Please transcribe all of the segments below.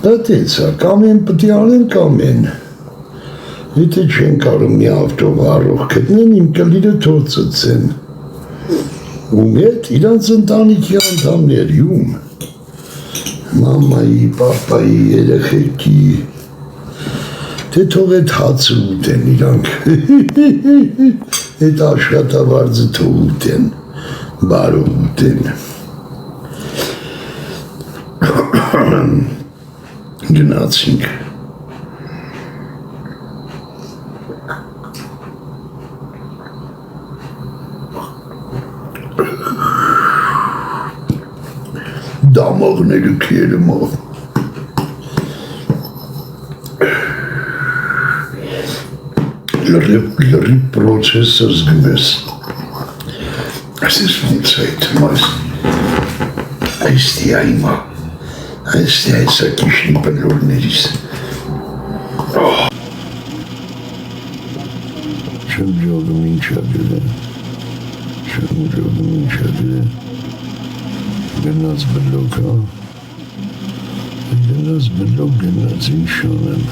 Դա կամեն պտի անեն կամեն։ Եթե չեն կարում մի ավտով առող գտնեն, իմ կլիրը թոցցեն։ Ում հետ իրանց ընտանիքի անդամներ, ում։ Մամայի, պապայի, երեխեքի, թե թող էդ հացը ուտեն իրանք, էդ աշխատավարձը թող ուտեն, բարով ուտեն։ Գնացինք։ Դամաղները կերմով։ Լրի պրոցեսը զգմես։ Այսես ոնց է այդմ այստի այմա, այստի այսա կիշնի բլորներից։ Չեմ ժողում ինչա գլը, գնաց բլոկա, գնաց ինչ շոնեմ։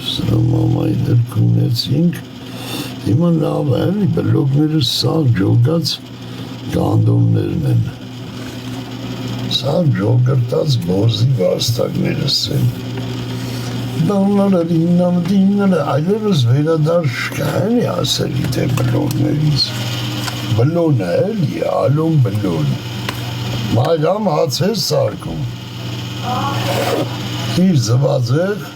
Սրա մամայի դրկունեցինք, հիմա լավ է, բլոկները սաղ ջոգած գանդոններն են, սաղ ջոգրտած բոզի վաստակներս են, դինները այլևս վերադար չկա, էլի ասելի թե բլոկներից, բլոն է էլի, ալոն բլոն, մայրամ հաց է սարկում, իր զվաձեղ,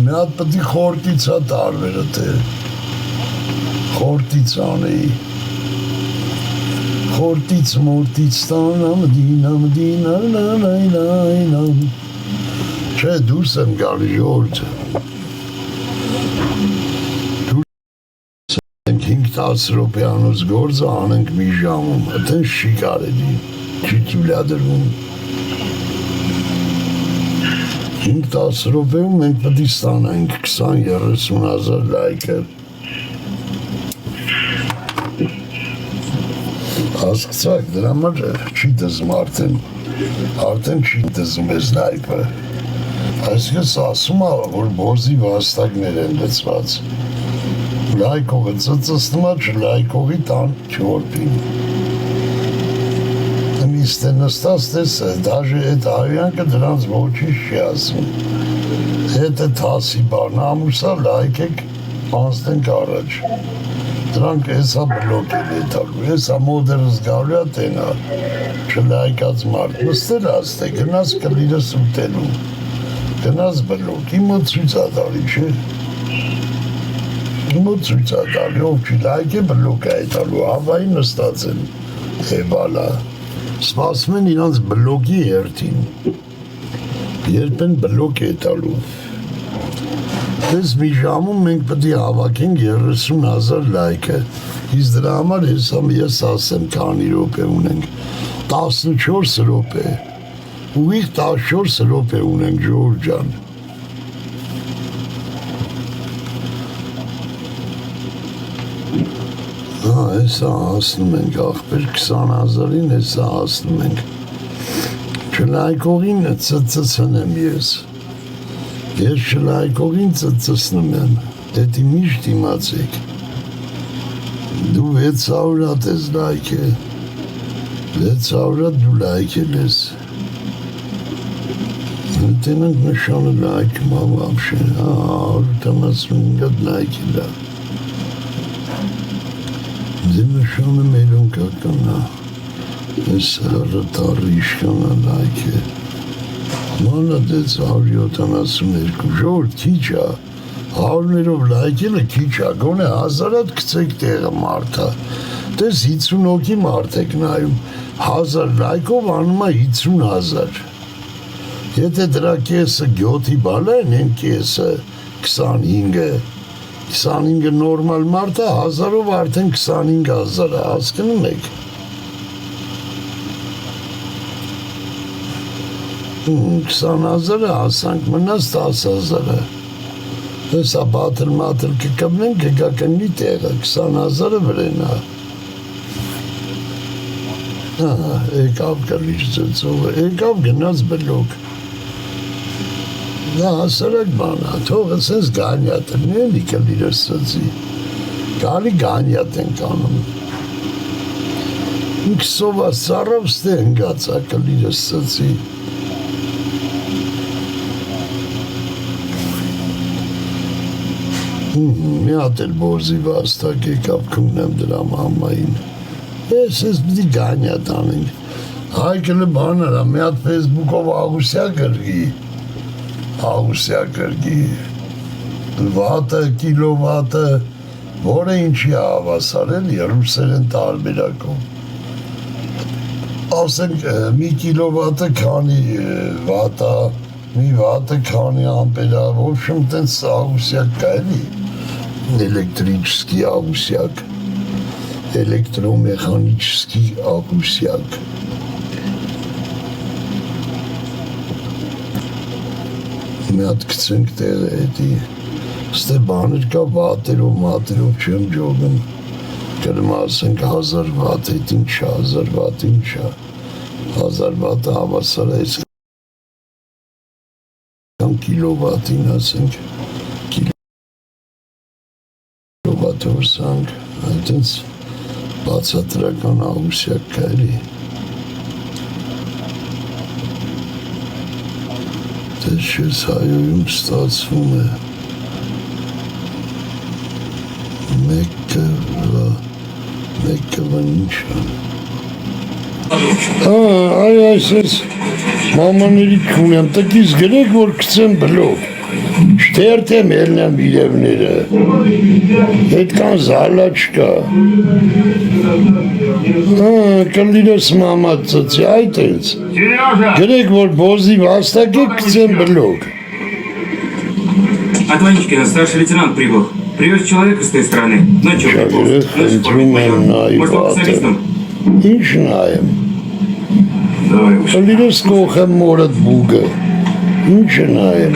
մի հատ պտի խորտից հա տարվերը թե, խորտից անեի, խորտից մորտից տանամ, դինամ, չէ դուրս եմ գալի ժորդ, դուրս ենք 5-10 ռոպեանոց գործը անենք մի ժամում, ատեն չի կարելի, չի թույլատրվում, 5-10 ռոպեում մենք պտի ստանանք 20-30 հազար լայքը։ Հասկացաք, դրա համար չի դզում արդեն չի դզում ես լայքը։ Այսինքն ասում է, որ բոզի վաստակներ են լծված։ Լայքողը ծծստում է, չլայքողի տան չորպին։ Իստե նստած տեսը, դաժե էդ արյանքը դրանց ոչինչ չի ասում։ Հետ է թասի բան, ամուսա լայք եք անցնենք առաջ։ Դրանք էսա բլոկ են էտալու, էսա մոդերս գալու է տենա, չլայքած մարդ, նստել աստ է, գնաց կլիրս ուտելու, գնաց բլոկ, իմը ծույց ադալի չէ։ Իմը ծույց ադալի, ով չի լայք է բլոկ է էտալու, հավայի նստած են, էվալա։ Սպասում են իրանց բլոկի հերթին, երբ են բլոկ է տալու։ Դες մի ժամում մենք պտի հավաքենք 30 հազար լայքը, իսկ դրա համար ես ասեմ քանի րոպե ունենք, 14 րոպե, ուղիղ 14 րոպե ունենք Ժորժ ջան։ Հեսա հասնում ենք աղբեր 20 հազարին, հեսա հասնում ենք, չլայքողին ծծցնեմ ես չլայքողին ծծցնում եմ, դետի միշտ իմացեք, դու 600 հատ ես լայքը, 600 հատ դու լայքել ես, տենանք նշանը լայքում ավավշե, 175 հատ լայքել է, Դե նշանը մերուն կականա, ես հրտարի իշկանա լայք է, մանա դեց 172, ժորդ քիչ է, 100-ներով լայքելը քիչ է, գոնե 1000 հատ գցեք տեղը մարդա, դες 50 հոգի մարդ եք նայում, 1000 լայքով անում է 50 հազար, եթե դրա կեսը գյոթի բալա են, են կեսը 25-ը, 25-ը նորմալ մարդ է, 1000-ով արդեն 25 հազար է, հասկնում եք, 20,000-ը ասանք մնաց 10,000-ը։ Հեսա բաթր-մաթր կկմնեն կգակնի տեղը, 20,000-ը վրենա։ Եկավ կլիշ ծծողը, եկավ գնաց բլոկ։ Նա հասարակ բանա, թողը սենց գանյատ են, էլի կլիրս ծծի։ Գալի գանյատ են կանում։ Ինքսովա սարավ ստե հնգացա կլիրս ծծի։ Մի հատ էլ բորզի վաստակ եկավ կունեմ դրա մամային։ Ես պիտի գանյատ անենք։ Հայկելը բան արա, մի հատ ֆեյսբուքով աղուսյա կրգի, վատը, կիլովատը, որը ինչի հավասարել ռուսերեն տարբերակով։ Ասենք մի կիլովատը քանի վատա, մի վատը քանի ամպերա, в общем, տենց աղուսյակ կա էլի, էլեկտրический աղուսյակ, էլեկտրոմեխանический աղուսյակ։ Մի հատ գցենք տեղը էդի, ստե բաներ կա վատերով, մատերով չեմ ջողում, կրում ասենք 1000 վատ, էդ ինչա, 1000 վատ ինչա, 1000 վատը հավասար է, կիլովատին ասենք, կիլովատ որսանք, այդենց բացատրական աղուսյակ կա էլի։ Դες չես հայոյում ստացվում է մեկը վնինչ այ այսես մամաների կունեմ տկիս գրեք, որ կծեմ բլով շտերթեմ ելնեմ իրևները հետքան զալա չկա կլիրես մամա ծծի այդ ես գրեք, որ բոզի վաստակ եք կծեմ բլով От Ванечкина старший лейтенант прибыл. Привез человека с той стороны. Ночью приполз. Наш школьник майор. Может, был специалистом? Ինչ նայեմ Давай, уж. Կլիրես կողեմ մորդ բուգը Ինչ նայեմ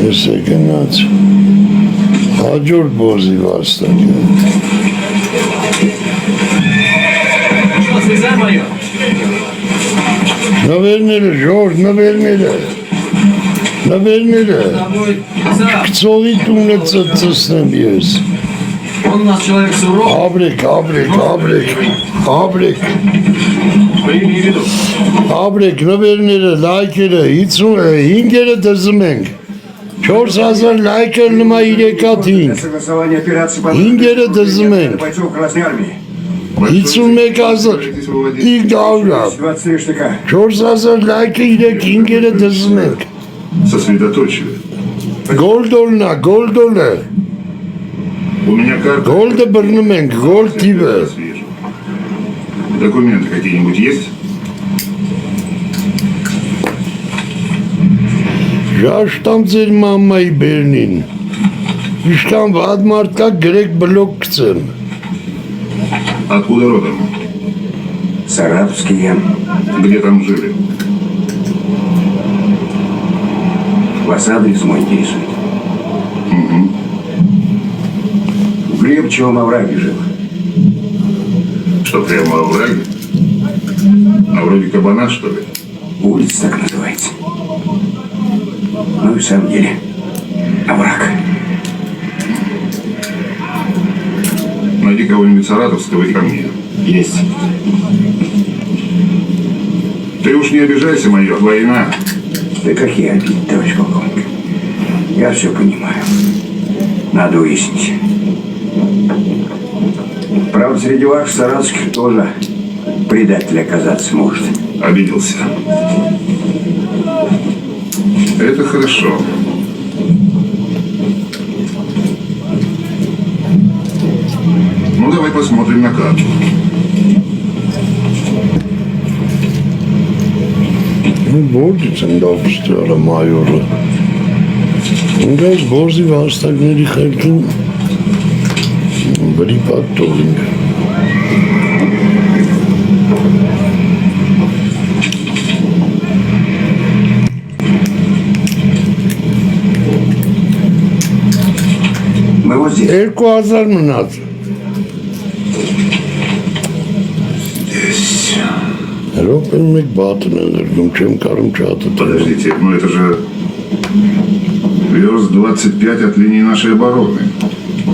Ես է գնաց Հաջորդ բոզի վաստակ Слезай, майор. Նվերները, ժորդ, նվերները Домой. За. Կծովի տունը ծծնեմ ես Он у нас человек суров. Աբրեք, նվերները, լայքերը, 5-երը դզում ենք 4000 լայքեր նմա 3-ին Согласование операции по Ингера Дазмен. бойцов Красной Армии. 51,000 500 20 штыка. 4000 լայքը 3-երը դզում ենք Сосредоточили. Գոլդոլնա, գոլդոլը У меня карта. Գոլդը բռնում ենք, գոլդ տիվը Свежа. Документы какие-нибудь есть? Ժաշտամ ձեր մամայի բերնին Իշկան վատ մարդ կա գրեք բլոկ կծեմ Откуда родом? Саратовские. Где там жили? Вас адрес мой интересует. В Глебчевом овраге жил. Что, прямо во враге? На вроде кабана, что ли? Улица так называется. Ну и в самом деле овраг. Найди кого-нибудь саратовского и ко мне. Есть. Ты уж не обижайся, майор, война. Да какие обиды, товарищ полковник. Я все понимаю. Надо выяснить. Правда, среди ваших саратовских тоже предатель оказаться может. Обиделся. Это хорошо. Ну, давай посмотрим на карту. Որից են դապստյարը մայորը Ինգայց բորզի վաստակների խելքին Բրի պատտոլինք вот здесь. 2000 մնաց։ Здесь. Ռոպեն մեկ բատն են դրում, չեմ կարում չատը տրեմ։ Подождите, ну это же верст 25 от линии нашей обороны.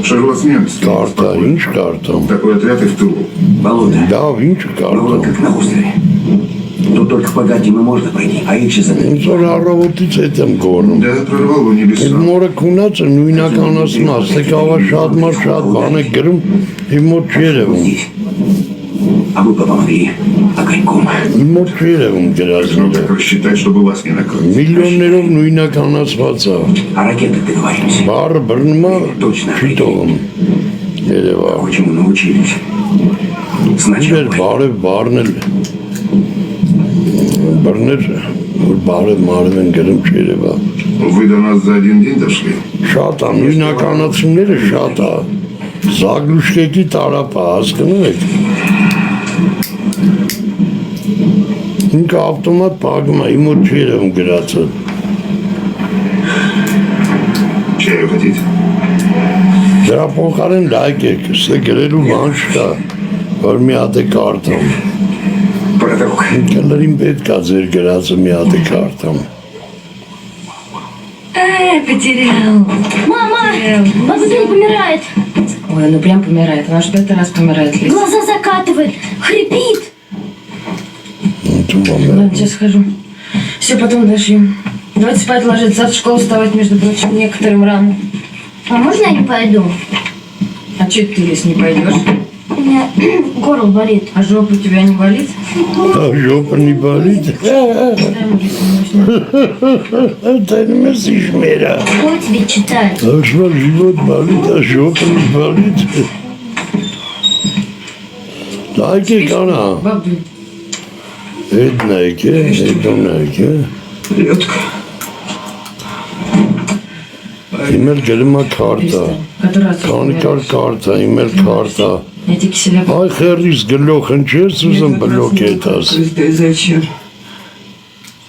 Что же у вас немцы? Կարտա, ինչ կարտամ։ Такой отряд и в тылу. Болото. Լավ, ինչ Ну вот կարտամ։ как на острове. Тут только по гатям и можно пройти, а их сейчас Ինձ որ առավոտից հետ եմ գոռում։ Да, прорвал бы Այդ небеса. մորը քունածը նույնականացնում, ասեք ավա շատ բան է գրում, իմ մոտ չի երևում։ здесь. А вы помогли огоньком. Իմ մոտ չի երևում Ну, գրածները։ как рассчитать, чтобы вас не накрыть? Միլիոններով նույնականացված է։ О ракетах договоримся. Բարը բռնում է, չի տողում։ Երևա։ Почему научились? Сначала Իներ բարև բարնել։ Բռներ, որ բարև մարև են գրում չի երևա։ Вы до нас за один день дошли? Շատ է, նույնականացումները շատ է։ Զագլուշկեկի տարապա, հասկանում եք։ Ինքը ավտոմատ պագում է, իմ մոտ չի երևում գրածը։ Чаю хотите? Դրա փոխարեն լայք եք, ստե գրելու բան չկա, որ մի հատ է կարդամ։ Проток. Ինքներին պետք է ձեր գրածը մի հատ է կարդամ։ Потерял. Мама, Богдан помирает. Ой, ну прям помирает. Она же 5 раз помирает. Лиз. Глаза закатывает, хрипит. Ладно, сейчас схожу. Все, потом дошьем. Давайте спать ложиться. Завтра в школу вставать, между прочим, некоторым рано. А можно я не пойду? А че ты, если не пойдешь? У меня горло болит. А жопа у тебя не болит? А жопа не болит? Это не мыслишь мира. Кто тебе читает? А что живот болит, а жопа не болит? Лайки кана. Бабу. Это найки, это найки. Лёдка. Իմեր գլում է քարտա, Который раз քանիկար քարտա, իմեր քարտա։ Я тебе киселя. Այ խերիս գլոխ ընչես ուզում բլոկ հետաս։ Ты зачем?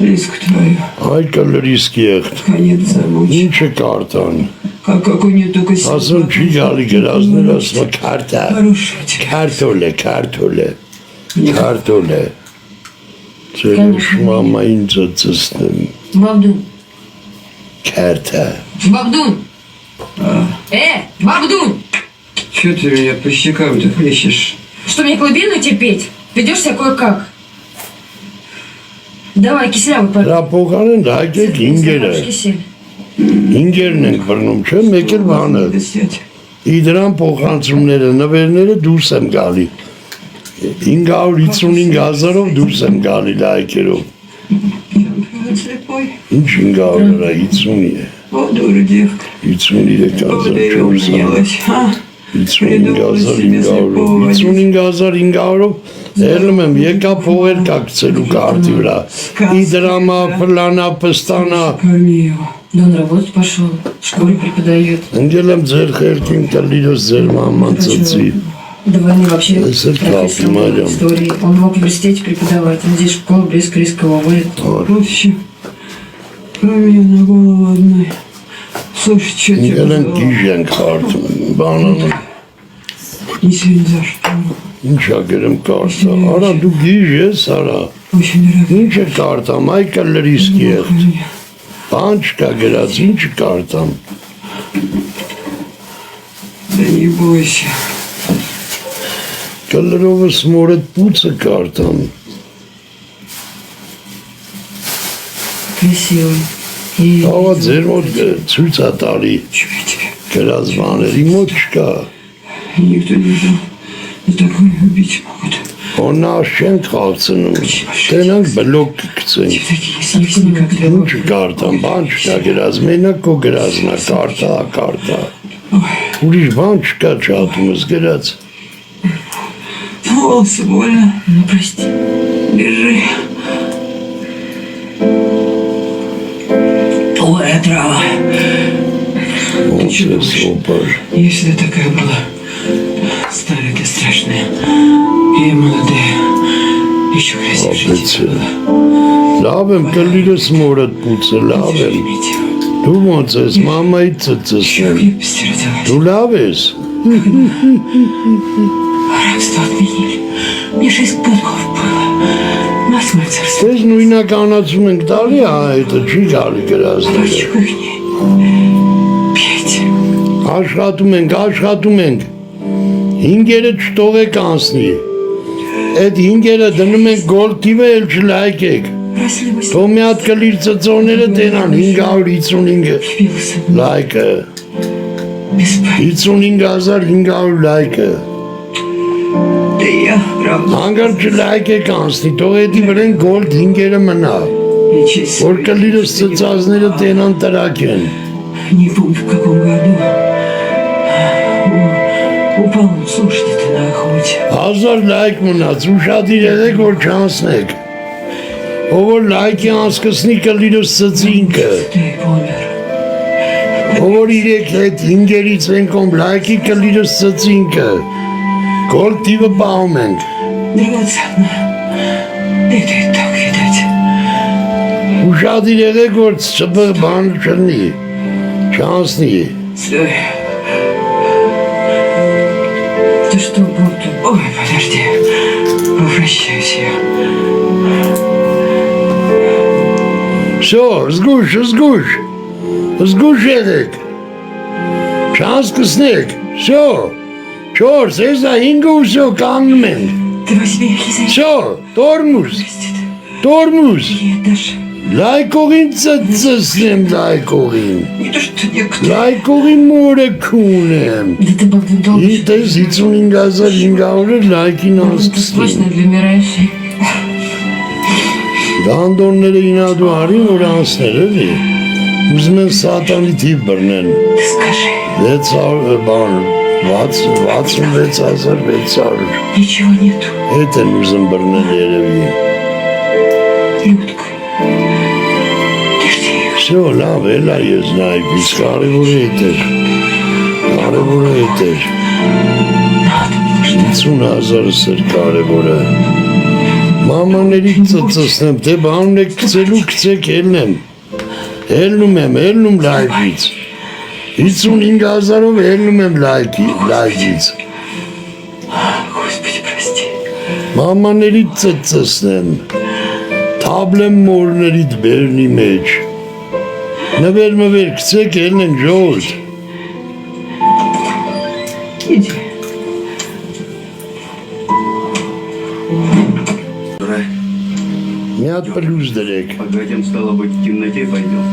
Риск твою. Այ կլրիսկի եղտ։ Конец замучил. Ինչ է քարտան։ Как у нее только Ասում չի գալի գրազներ, ասում է քարտա։ Хороший у тебя. Քարտոլ է, քարտոլ է։ Քարտոլ է։ Ձեր մամային ծծստեմ։ Бабдун. Քարտա։ Бабдун. Бабдун. Чего ты меня по щекам-то хлещешь? Что, мне колыбельную тебе петь? Ведешь себя кое-как. Давай, киселя выпадет. Դրա փոխարեն դակեք ինգերը։ Кисель. Ինգերն ենք բռնում, չէ՞, մեկ էլ բանը։ Надо снять. Իդրան փոխանցումները, նվերները դուրս եմ գալի։ 555,000-ով դուրս եմ գալի լայքերով։ Вот слепой. Ինչ 500-ը 50 է։ Вот дура девка. 53,400։ Придумалась. 55,500-ով ելնում եմ, եկա փողեր կակցելու կարտի վրա։ Իդրամա, պլանա, պստանա։ Корми его. Да он работать пошел. В школе преподает. Ընկել եմ ձեր խերքին կլիրոս ձեր մաման ծծի։ До войны вообще Это профессор так, был Марьям. истории. Он в университете преподавать. Он здесь школа близко водит. В общем, кроме на голову одной. Слушай, что тебе Ընկել եմ было? գիժ ենք խարտում, բանանում։ Не сегодня за что. Ինչա գրեմ կարտա։ Արա դու գիժ ես, արա։ Очень дорогой. Ինչ է կարտամ, այ կլրիսկի եղտ։ Բան չկա գրած, ինչ կարտամ։ Да не бойся. Կլրովս մորդ պուցը կարտամ։ Красивый. И Աղա ձեր մոտ ցույց է տալի Чего я тебе? գրած բաների մոտ չկա։ Никто не ждал. За такое убить могут.Ոնաշ չենք խաղցնում։ Տենանք բլոկ կգցենք։ Такие никогда. Ինչ կարտամ, բան չկա գրած, մենակ քո գրածնա կարտա։ Ուրիշ բան չկա չաթումս գրած։ Волосы больно. ну прости. Держи. Ой, трава. Ոնց է սոպար։ Если такая была старая, ты страшная. И молодая. Еще красивее. Ապեցը։ Լավ եմ կլիրս մորդ պուցը, լավ եմ։ Имейте. Դու ոնց ես մամայի ծծսնեմ։ Крепости родилась. Դու լավ ես։ Рабство отменили. Мне 6 годков было. Нас мать царство. Ես նույնականացում ենք տալի, հետը չի գալի գրազները։ Дочку к ней. Петь. Աշխատում ենք։ Հինգերը չտողեք անցնի։ Այդ հինգերը դնում ենք գոլտիվը էլ չլայքեք։ Бросили мы с Թող մի հատ կլիր ծծողները տենան 555 Впился. լայքը, Без памяти. 55500 լայքը։ Да я, правда, Հանգար չլայքեք անցնի, թող էդի վրեն գոլտ հինգերը մնա, И через որ կլիրս ծծածները տենան տրակեն։ не помню в каком году. Упал он, слушайте, ты на охоте. 1000 լայք մնաց, ուշադիր եղեք, որ չանցնեք։ Ով որ լայքի անցկսնի կլիրս ծծինքը, Ты помер. ով որ իրեք հետ հինգերից ենքոմ լայքի կլիրս ծծինքը, գոլտիվը պահում ենք։ Драгоценная. Это и так видать. Ուշադիր եղեք, որ չբղ բան չնի, չանցնի։ Стой. Ты что, Бог? Ой, подожди. Возвращаюсь я. Всё, զգուշ եղեք, չանցկսնեք, всё, 4, հեզա 5 ու всё, կանգնում ենք, Ты возьми их и зайди. всё, տորմուզ, Едешь. լայքողին ծծսնեմ լայքողին, Не то, что некто. լայքողի մորը քունեմ, Да ты, Богдан, долго. իտես 55500 լայքին Это անցկսնեմ, сложно для умирающей. դանդոնները ինադու արին, որ անցներ էլի, ուզում են սատանի թիվ բրնեն, Ты скажи. 600 բան, 66600 Ничего нету. Հետ են ուզում բրնել երևի։ Людка. Ты жди ее. Всё, լավ էլա ես նայվ, իսկ կարևորը հետ էր։ 50000 էր կարևորը։ Մամաների ծծսնեմ, թե բանն եք գցեք ելնեմ։ Ելնում լայվից։ 55000-ով ելնում եմ լայվից։ Господи, прости. Մամաների ծծսնեմ, թաբլեմ մորներիդ բերնի մեջ, նվեր գցեք ելնեն ժողովուրդ, Иди. մի հատ պլուզ դրեք, погодим, стало быть, в темноте пойдем.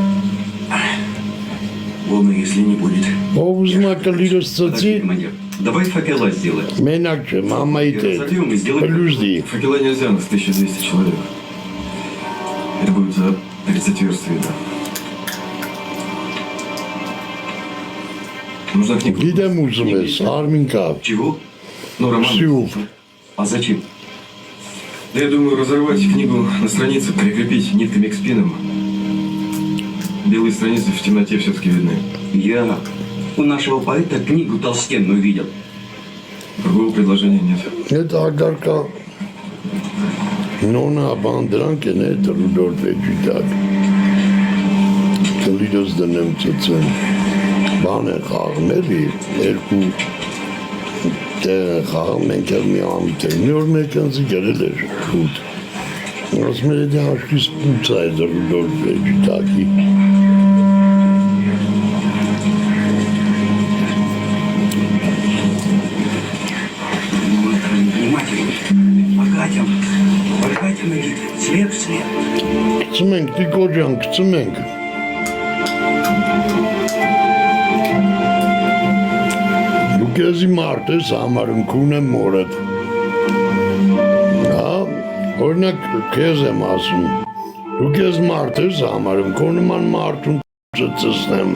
Волны, если не будет. ով ուզում է կլիրս ծծի, Командир, давай факела сделаем. մենակ չէ, մամայի տեր, Разольем и сделаем. պլուզ դի, Факела нельзя, нас 1200 человек. Это будет за 30 верст вида. Нужна книга. գիտեմ ուզում ես, արմին կապ, Чего? Ну, Роман. Всю. А зачем? Да я думаю, разорвать книгу на странице, прикрепить нитками к спинам. Белые страницы в темноте все-таки видны. Я у нашего поэта книгу толстенную видел. Другого предложения нет. հետ ագարկա, նոնա բան դրանք են հետ Ռուդոլֆ Էջուտակ, կլիրս դնեմ ծծեն, բան են խաղում էլի, երկու տեղ են խաղում, մենք էլ մի ամիտ են, մի օր մեկ ընձի գրել էր շուտ, ասում էր էդի հաշկիս պուց այդ Ռուդոլֆ Էջուտակի, Внимательно. Погодим, идите. След в след. գծում ենք, տիկոջան, գծում ենք, դու կեզի մարդ ես համարում կուն եմ մորդ, օրինակ կեզ եմ ասում, դու կեզ մարդ ես համարում, կոնման մարդուն ծծսնեմ,